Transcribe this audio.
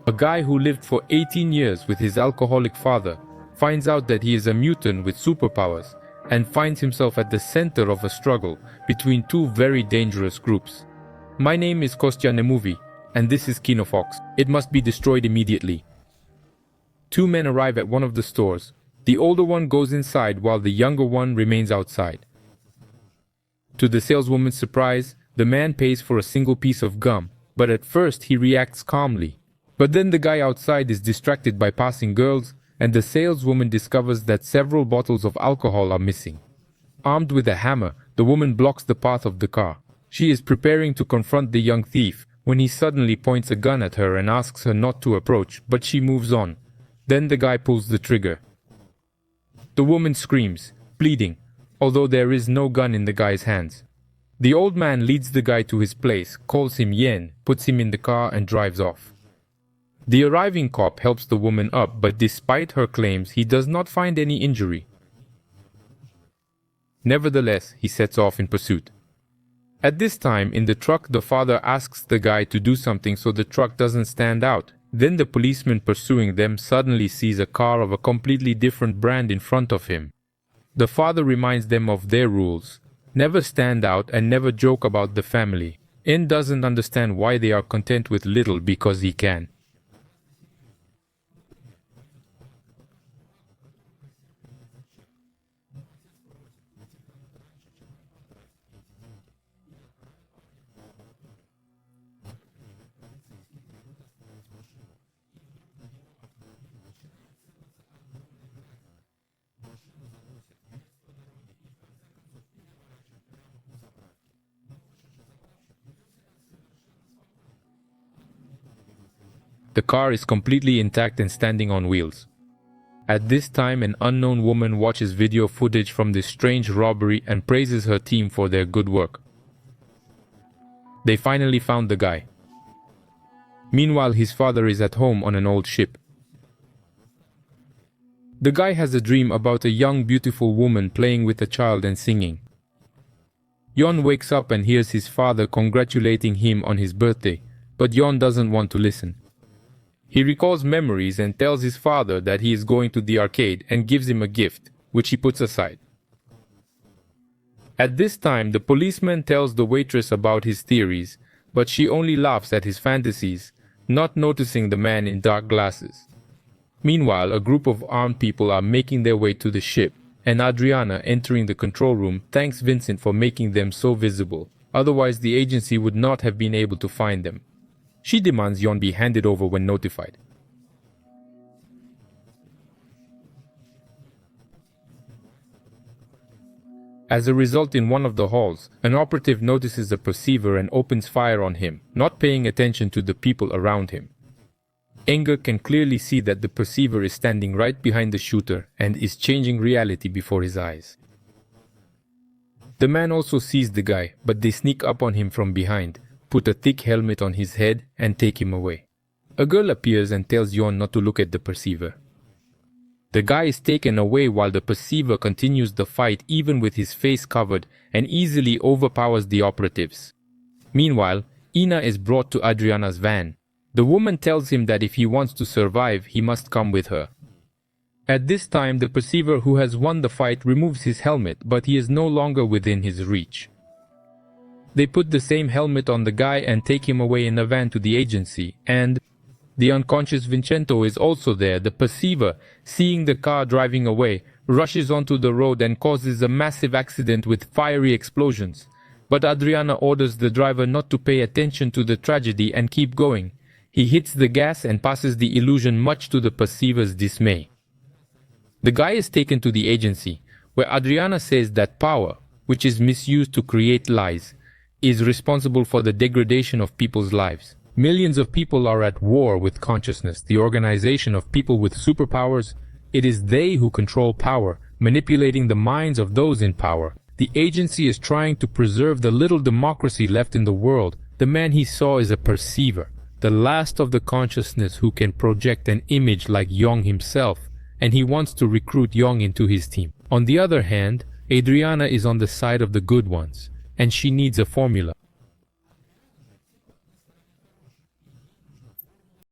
A guy who lived for 18 years with his alcoholic father finds out that he is a mutant with superpowers and finds himself at the center of a struggle between two very dangerous groups. My name is Kostya Nemovy, and this is Kinofox. It must be destroyed immediately. Two men arrive at one of the stores. The older one goes inside while the younger one remains outside. To the saleswoman's surprise, the man pays for a single piece of gum, but at first he reacts calmly. But then the guy outside is distracted by passing girls, and the saleswoman discovers that several bottles of alcohol are missing. Armed with a hammer, the woman blocks the path of the car. She is preparing to confront the young thief when he suddenly points a gun at her and asks her not to approach, but she moves on. Then the guy pulls the trigger. The woman screams, bleeding, although there is no gun in the guy's hands. The old man leads the guy to his place, calls him Yen, puts him in the car and drives off. The arriving cop helps the woman up, but despite her claims, he does not find any injury. Nevertheless, he sets off in pursuit. At this time, in the truck, the father asks the guy to do something so the truck doesn't stand out. Then the policeman pursuing them suddenly sees a car of a completely different brand in front of him. The father reminds them of their rules. Never stand out and never joke about the family. N doesn't understand why they are content with little because he can. The car is completely intact and standing on wheels. At this time, an unknown woman watches video footage from this strange robbery and praises her team for their good work. They finally found the guy. Meanwhile, his father is at home on an old ship. The guy has a dream about a young, beautiful woman playing with a child and singing. Yon wakes up and hears his father congratulating him on his birthday, but Yon doesn't want to listen. He recalls memories and tells his father that he is going to the arcade and gives him a gift, which he puts aside. At this time, the policeman tells the waitress about his theories, but she only laughs at his fantasies, not noticing the man in dark glasses. Meanwhile, a group of armed people are making their way to the ship, and Adriana, entering the control room, thanks Vincent for making them so visible. Otherwise, the agency would not have been able to find them. She demands Yon be handed over when notified. As a result, in one of the halls, an operative notices a perceiver and opens fire on him, not paying attention to the people around him. Anger can clearly see that the perceiver is standing right behind the shooter and is changing reality before his eyes. The man also sees the guy, but they sneak up on him from behind, put a thick helmet on his head and take him away. A girl appears and tells Yon not to look at the perceiver. The guy is taken away while the perceiver continues the fight even with his face covered and easily overpowers the operatives. Meanwhile, Ina is brought to Adriana's van. The woman tells him that if he wants to survive, he must come with her. At this time, the perceiver who has won the fight removes his helmet, but he is no longer within his reach. They put the same helmet on the guy and take him away in a van to the agency, and the unconscious Vincenzo is also there. The perceiver, seeing the car driving away, rushes onto the road and causes a massive accident with fiery explosions. But Adriana orders the driver not to pay attention to the tragedy and keep going. He hits the gas and passes the illusion, much to the perceiver's dismay. The guy is taken to the agency, where Adriana says that power, which is misused to create lies, is responsible for the degradation of people's lives. Millions of people are at war with consciousness, the organization of people with superpowers. It is they who control power, manipulating the minds of those in power. The agency is trying to preserve the little democracy left in the world. The man he saw is a perceiver, the last of the consciousness who can project an image like Yong himself, and he wants to recruit Yong into his team. On the other hand, Adriana is on the side of the good ones, and she needs a formula.